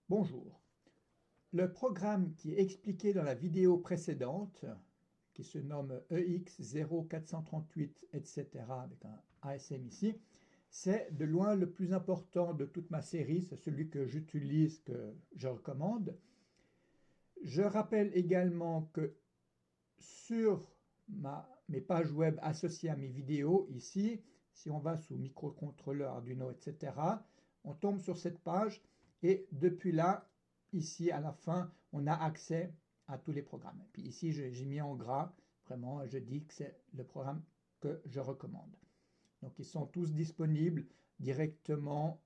Bonjour. Le programme qui est expliqué dans la vidéo précédente, qui se nomme EX0438, etc., avec un ASM ici, c'est de loin le plus important de toute ma série, c'est celui que j'utilise, que je recommande. Je rappelle également que sur mes pages web associées à mes vidéos, ici, si on va sous microcontrôleur, Arduino, etc., on tombe sur cette page et depuis là, ici à la fin, on a accès à tous les programmes. Et puis ici, j'ai mis en gras, vraiment, je dis que c'est le programme que je recommande. Donc ils sont tous disponibles directement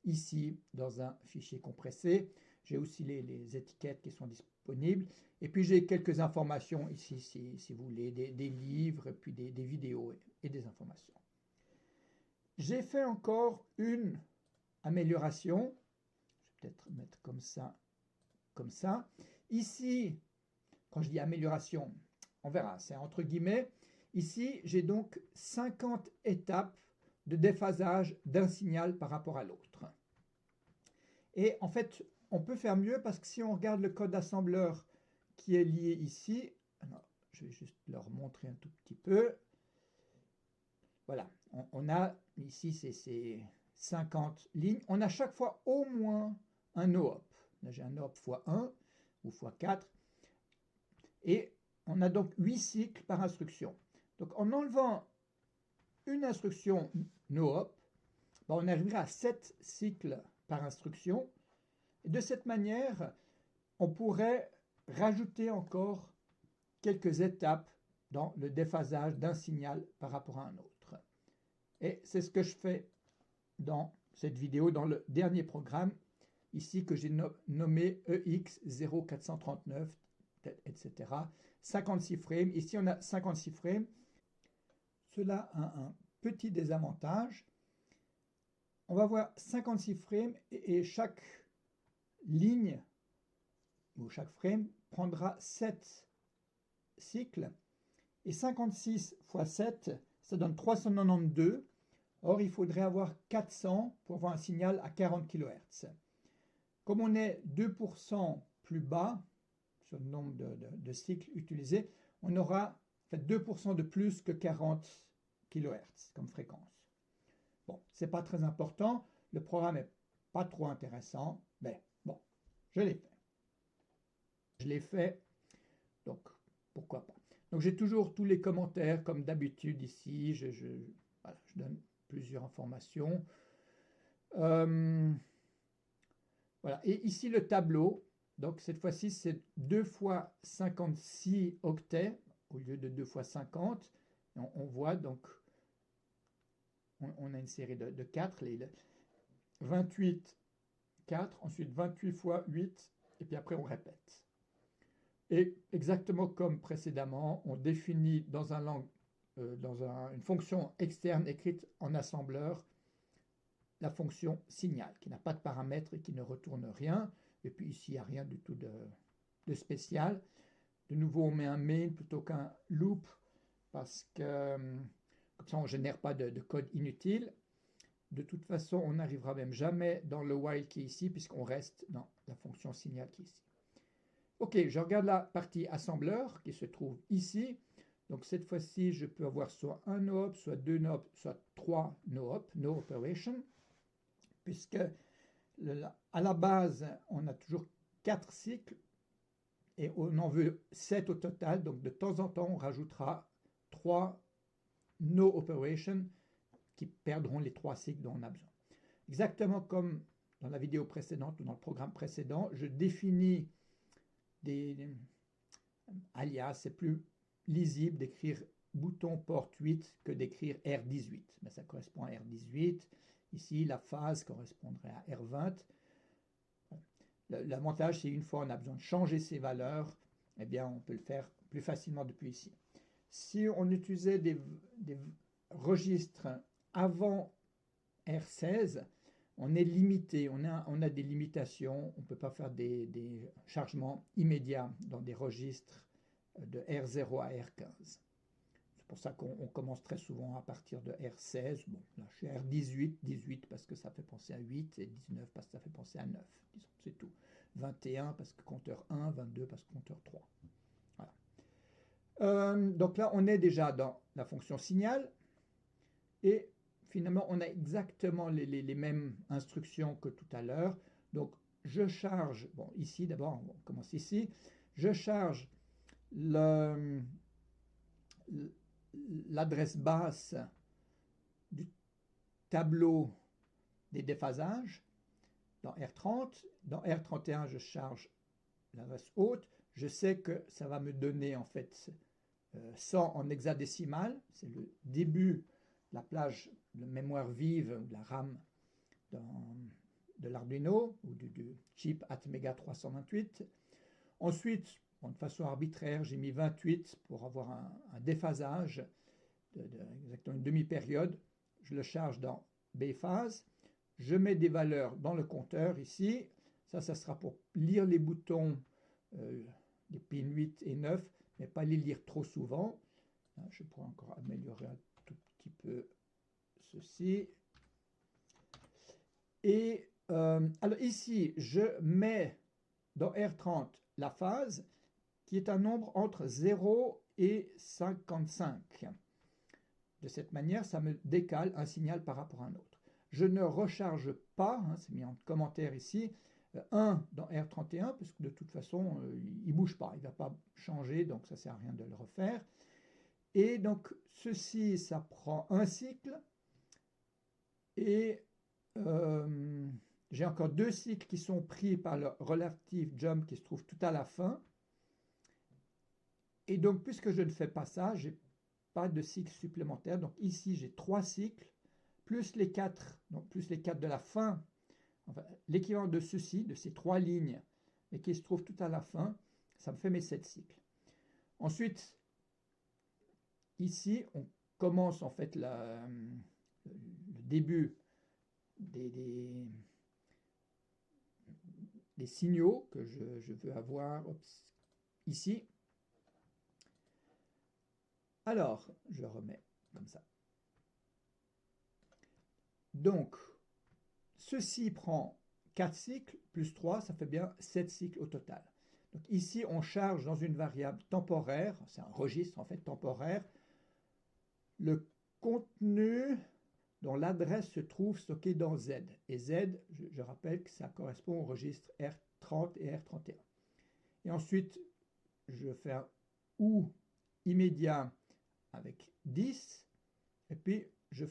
ici dans un fichier compressé. J'ai aussi les étiquettes qui sont disponibles. Et puis j'ai quelques informations ici, si vous voulez, des livres, puis des vidéos et des informations. J'ai fait encore une amélioration. Je vais peut-être mettre comme ça, comme ça. Ici, quand je dis amélioration, on verra, c'est entre guillemets. Ici, j'ai donc 50 étapes de déphasage d'un signal par rapport à l'autre. Et en fait, on peut faire mieux parce que si on regarde le code assembleur qui est lié ici, alors, je vais juste leur montrer un tout petit peu. Voilà, on a ici ces 50 lignes. On a chaque fois au moins un no-op. Là, j'ai un no-op x1 ou x4. Et on a donc 8 cycles par instruction. Donc en enlevant une instruction no-op, on arrivera à 7 cycles par instruction. Et de cette manière, on pourrait rajouter encore quelques étapes dans le déphasage d'un signal par rapport à un autre. Et c'est ce que je fais dans cette vidéo, dans le dernier programme, ici que j'ai nommé EX0439, etc. 56 frames. Ici, on a 56 frames. Cela a un petit désavantage. On va voir 56 frames et chaque ligne ou chaque frame prendra 7 cycles. Et 56 x 7, ça donne 392. Or, il faudrait avoir 400 pour avoir un signal à 40 kHz. Comme on est 2% plus bas sur le nombre de cycles utilisés, on aura fait 2% de plus que 40 kHz comme fréquence. Bon, ce n'est pas très important, le programme n'est pas trop intéressant, mais bon, je l'ai fait. Je l'ai fait, donc pourquoi pas. Donc j'ai toujours tous les commentaires comme d'habitude ici, voilà, je donne plusieurs informations. Voilà, et ici le tableau. Donc cette fois-ci, c'est 2 fois 56 octets au lieu de 2 fois 50. On voit donc, on a une série de 4, 28, 4, ensuite 28 fois 8, et puis après on répète. Et exactement comme précédemment, on définit dans une fonction externe écrite en assembleur la fonction signal, qui n'a pas de paramètres et qui ne retourne rien. Et puis ici, il n'y a rien du tout de spécial. De nouveau, on met un main plutôt qu'un loop, parce que comme ça, on ne génère pas de code inutile. De toute façon, on n'arrivera même jamais dans le while qui est ici, puisqu'on reste dans la fonction signal qui est ici. Ok, je regarde la partie assembleur qui se trouve ici. Donc cette fois-ci, je peux avoir soit un no-op, soit deux no-op, soit trois no-op, no operation, puisque à la base, on a toujours 4 cycles et on en veut 7 au total. Donc de temps en temps, on rajoutera 3 no operation qui perdront les 3 cycles dont on a besoin. Exactement comme dans la vidéo précédente ou dans le programme précédent, je définis des alias. C'est plus lisible d'écrire bouton porte 8 que d'écrire R18. Mais ça correspond à R18. Ici, la phase correspondrait à R20. L'avantage, c'est une fois on a besoin de changer ces valeurs, eh bien, on peut le faire plus facilement depuis ici. Si on utilisait des registres avant R16, on est limité, on a des limitations, on ne peut pas faire des chargements immédiats dans des registres de R0 à R15. pour ça qu'on commence très souvent à partir de R16. Bon, là, je suis R18, 18 parce que ça fait penser à 8, et 19 parce que ça fait penser à 9. Disons, c'est tout. 21 parce que compteur 1, 22 parce que compteur 3. Voilà. Donc là, on est déjà dans la fonction signal. Et finalement, on a exactement les mêmes instructions que tout à l'heure. Donc, je charge, bon, ici d'abord, on commence ici, je charge l'adresse basse du tableau des déphasages dans R30. Dans R31, je charge l'adresse haute. Je sais que ça va me donner en fait 100 en hexadécimal. C'est le début de la plage de mémoire vive ou de la RAM de l'Arduino ou du chip Atmega 328. Ensuite, de façon arbitraire, j'ai mis 28 pour avoir un déphasage exactement une demi-période. Je le charge dans B phase. Je mets des valeurs dans le compteur ici. Ça sera pour lire les boutons des pins 8 et 9, mais pas les lire trop souvent. Je pourrais encore améliorer un tout petit peu ceci. Et alors ici, je mets dans R30 la phase qui est un nombre entre 0 et 55. De cette manière, ça me décale un signal par rapport à un autre. Je ne recharge pas, c'est mis en commentaire ici, 1 dans R31, parce que de toute façon, il ne bouge pas, il ne va pas changer, donc ça ne sert à rien de le refaire. Et donc, ceci, ça prend un cycle, et j'ai encore 2 cycles qui sont pris par le relative jump qui se trouve tout à la fin. Et donc, puisque je ne fais pas ça, je n'ai pas de cycle supplémentaire. Donc ici, j'ai 3 cycles, plus les 4, donc plus les 4 de la fin, enfin, l'équivalent de ceci, de ces 3 lignes, et qui se trouvent tout à la fin, ça me fait mes 7 cycles. Ensuite, ici, on commence en fait le début des signaux que je veux avoir ici. Alors, je remets comme ça. Donc, ceci prend 4 cycles, plus 3, ça fait bien 7 cycles au total. Donc ici, on charge dans une variable temporaire, c'est un registre en fait temporaire, le contenu dont l'adresse se trouve stockée dans Z. Et Z, je rappelle que ça correspond au registre R30 et R31. Et ensuite, je fais un OU immédiat avec 10, et puis je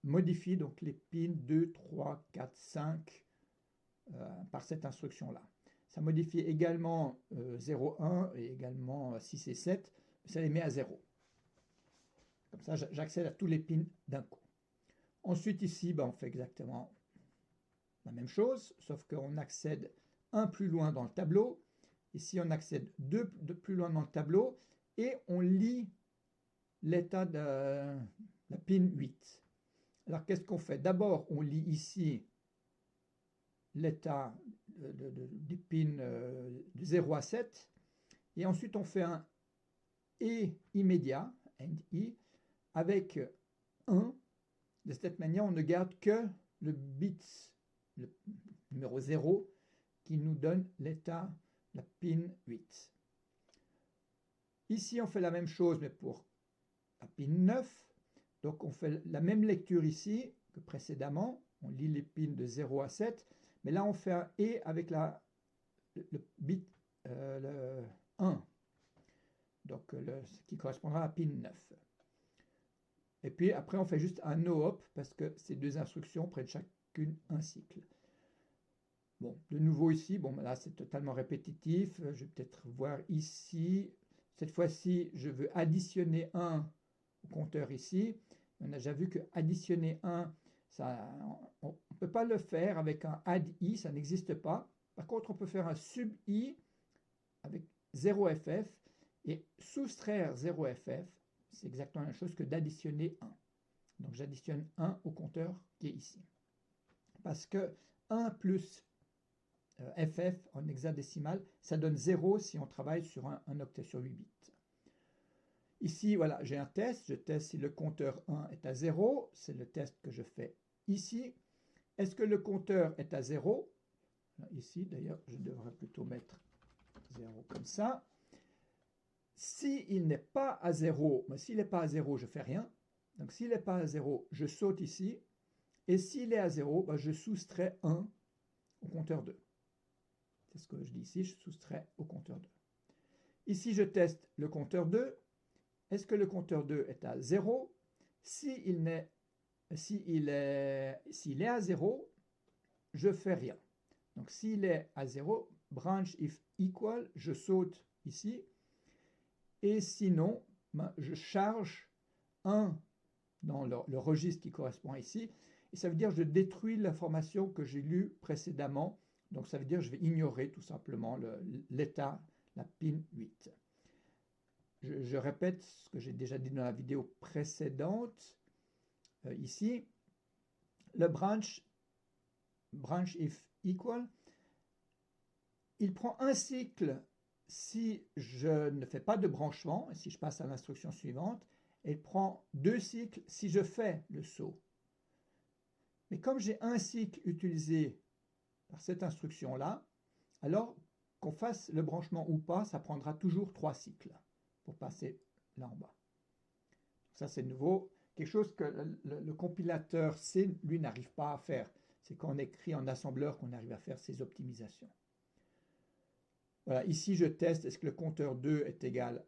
modifie donc les pins 2, 3, 4, 5 par cette instruction-là. Ça modifie également 0, 1 et également 6 et 7, ça les met à 0. Comme ça, j'accède à tous les pins d'un coup. Ensuite, ici, on fait exactement la même chose, sauf qu'on accède un plus loin dans le tableau. Ici, on accède deux plus loin dans le tableau et on lit l'état de la pin 8. Alors, qu'est-ce qu'on fait? D'abord, on lit ici l'état des pins de 0 à 7. Et ensuite, on fait un et immédiat, and i, avec 1. De cette manière, on ne garde que le bit, le numéro 0, qui nous donne l'état de la pin 8. Ici, on fait la même chose, mais pour la pin 9. Donc, on fait la même lecture ici que précédemment. On lit les pins de 0 à 7. Mais là, on fait un et avec le bit le 1. Donc, ce qui correspondra à pin 9. Et puis après, on fait juste un no-hop parce que ces deux instructions prennent chacune un cycle. Bon, de nouveau ici, bon, là c'est totalement répétitif. Je vais peut-être voir ici. Cette fois-ci, je veux additionner 1 au compteur ici. On a déjà vu que additionner 1, on ne peut pas le faire avec un add-i, ça n'existe pas. Par contre, on peut faire un sub-i avec 0ff et soustraire 0ff. C'est exactement la même chose que d'additionner 1. Donc j'additionne 1 au compteur qui est ici. Parce que 1 plus ff en hexadécimal, ça donne 0 si on travaille sur un octet sur 8 bits. Ici, voilà, j'ai un test. Je teste si le compteur 1 est à 0. C'est le test que je fais ici. Est-ce que le compteur est à 0? Ici, d'ailleurs, je devrais plutôt mettre 0 comme ça. S'il n'est pas à 0, mais s'il n'est pas à 0, je ne fais rien. Donc s'il n'est pas à 0, je saute ici. Et s'il est à 0, je soustrais 1 au compteur 2. C'est ce que je dis ici, je soustrais au compteur 2. Ici, je teste le compteur 2. Est-ce que le compteur 2 est à 0? S'il est à 0, je ne fais rien. Donc s'il est à 0, branch if equal, je saute ici. Et sinon, je charge 1 dans le registre qui correspond ici. Et ça veut dire que je détruis l'information que j'ai lue précédemment. Donc ça veut dire que je vais ignorer tout simplement l'état, la pin 8. Je répète ce que j'ai déjà dit dans la vidéo précédente. Ici, le branch if equal, il prend un cycle si je ne fais pas de branchement, et si je passe à l'instruction suivante, et il prend 2 cycles si je fais le saut. Mais comme j'ai un cycle utilisé par cette instruction-là, alors qu'on fasse le branchement ou pas, ça prendra toujours 3 cycles pour passer là en bas. Ça, c'est nouveau. Quelque chose que le compilateur C, lui, n'arrive pas à faire. C'est quand on écrit en assembleur qu'on arrive à faire ces optimisations. Voilà, ici, je teste est-ce que le compteur 2 est égal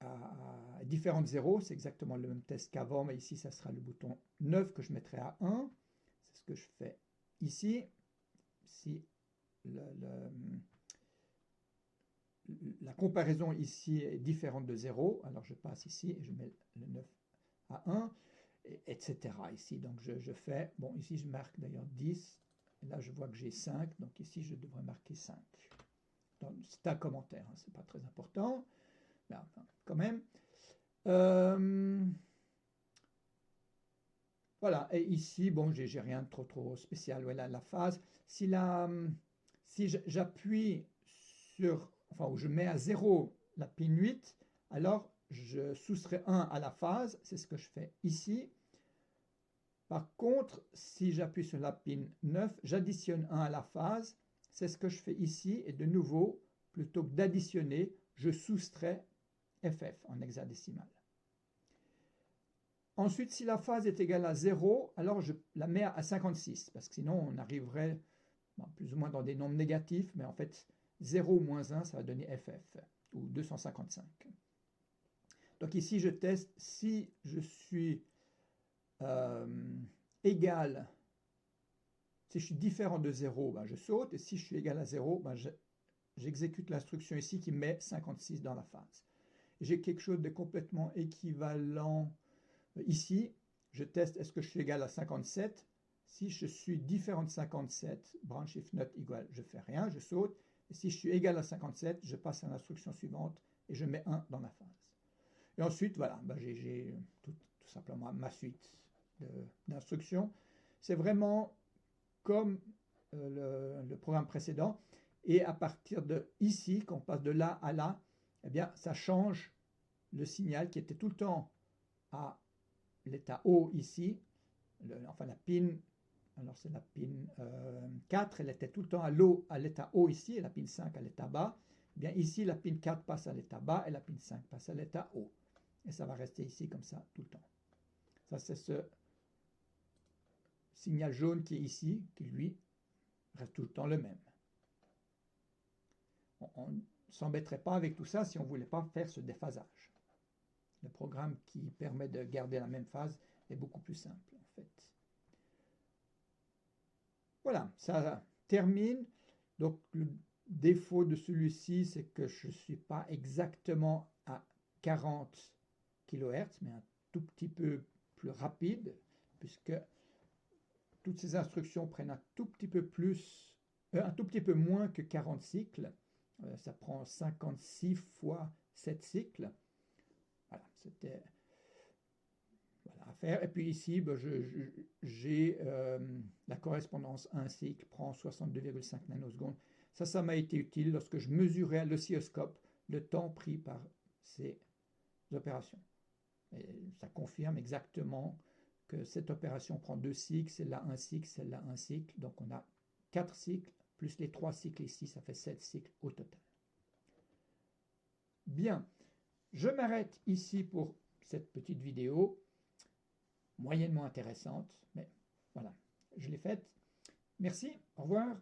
à différents de 0. C'est exactement le même test qu'avant, mais ici, ça sera le bouton 9 que je mettrai à 1. C'est ce que je fais ici. Si la comparaison ici est différente de 0, alors je passe ici et je mets le 9 à 1, etc. ici. Donc je fais, bon ici je marque d'ailleurs 10, et là je vois que j'ai 5, donc ici je devrais marquer 5. C'est un commentaire, hein, c'est pas très important, mais enfin, quand même. Voilà, et ici, bon, j'ai rien de trop spécial. Voilà, la phase. Si j'appuie sur, enfin, où je mets à 0 la pin 8, alors je soustrais 1 à la phase, c'est ce que je fais ici. Par contre, si j'appuie sur la pin 9, j'additionne 1 à la phase, c'est ce que je fais ici, et de nouveau, plutôt que d'additionner, je soustrais FF en hexadécimal. Ensuite, si la phase est égale à 0, alors je la mets à 56, parce que sinon on arriverait plus ou moins dans des nombres négatifs, mais en fait 0 moins 1, ça va donner FF, ou 255. Donc ici, je teste si je suis égal, si je suis différent de 0, je saute, et si je suis égal à 0, j'exécute l'instruction ici qui met 56 dans la phase. J'ai quelque chose de complètement équivalent ici. Je teste est-ce que je suis égal à 57. Si je suis différent de 57, branch if not equal, je ne fais rien, je saute. Et si je suis égal à 57, je passe à l'instruction suivante et je mets 1 dans la phase. Et ensuite, voilà, j'ai tout simplement ma suite d'instructions. C'est vraiment comme le programme précédent. Et à partir de ici, quand on passe de là à là, eh bien, ça change le signal qui était tout le temps à l'état haut ici, enfin la pin, alors c'est la pin 4, elle était tout le temps à l'état haut ici, et la pin 5 à l'état bas. Eh bien ici, la pin 4 passe à l'état bas et la pin 5 passe à l'état haut. Et ça va rester ici comme ça tout le temps. Ça, c'est ce signal jaune qui est ici, qui lui reste tout le temps le même. On ne s'embêterait pas avec tout ça si on ne voulait pas faire ce déphasage. Le programme qui permet de garder la même phase est beaucoup plus simple en fait. Voilà, ça termine. Donc le défaut de celui-ci, c'est que je ne suis pas exactement à 40 kHz, mais un tout petit peu plus rapide, puisque toutes ces instructions prennent un tout petit peu plus, un tout petit peu moins que 40 cycles. Ça prend 56 fois 7 cycles. Voilà, c'était à faire. Et puis ici, j'ai la correspondance 1 cycle prend 62,5 nanosecondes. Ça m'a été utile lorsque je mesurais à l'oscilloscope le temps pris par ces opérations. Et ça confirme exactement que cette opération prend 2 cycles, celle-là 1 cycle, celle-là 1 cycle. Donc on a 4 cycles, plus les 3 cycles ici, ça fait 7 cycles au total. Bien, je m'arrête ici pour cette petite vidéo, moyennement intéressante, mais voilà, je l'ai faite. Merci, au revoir.